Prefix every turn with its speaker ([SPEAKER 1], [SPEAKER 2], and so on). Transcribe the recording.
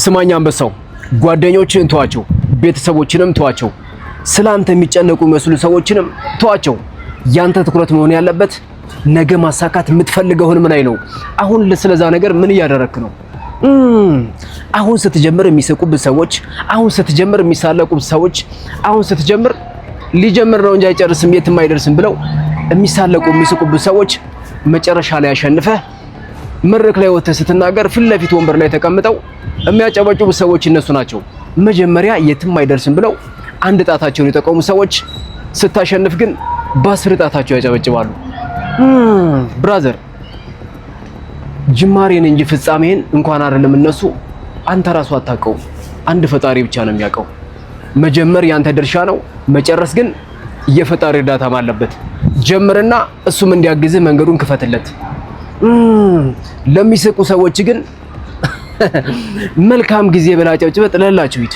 [SPEAKER 1] ስማኝ አንበሳው፣ ጓደኞችን ተዋቸው፣ ቤተሰቦችንም ተዋቸው፣ ስላንተ የሚጨነቁ መስሉ ሰዎችንም ተዋቸው። ያንተ ትኩረት መሆን ያለበት ነገ ማሳካት የምትፈልገው ህልም ላይ ነው። አሁን ስለዛ ነገር ምን እያደረክ ነው? አሁን ስትጀምር የሚስቁብህ ሰዎች፣ አሁን ስትጀምር የሚሳለቁብህ ሰዎች፣ አሁን ስትጀምር ሊጀምር ነው እንጂ አይጨርስም የትም አይደርስም ብለው የሚሳለቁ የሚስቁብህ ሰዎች መጨረሻ ላይ አሸንፈህ መድረክ ላይ ወጥተህ ስትናገር ፊት ለፊት ወንበር ላይ ተቀምጠው የሚያጨበጭቡ ሰዎች እነሱ ናቸው። መጀመሪያ የትም አይደርስም ብለው አንድ ጣታቸውን የጠቆሙ ሰዎች ስታሸንፍ ግን በአስር ጣታቸው ያጨበጭባሉ። ብራዘር ጅማሬን እንጂ ፍጻሜን እንኳን አይደለም እነሱ አንተ ራሱ አታውቀውም። አንድ ፈጣሪ ብቻ ነው የሚያውቀው። መጀመር ያንተ ድርሻ ነው፣ መጨረስ ግን የፈጣሪ እርዳታም አለበት። ጀምርና እሱም እንዲያግዝህ መንገዱን ክፈትለት። ለሚስቁ ሰዎች ግን መልካም ጊዜ ብላ ጨብጭበህ ጥለላቸው ሂድ።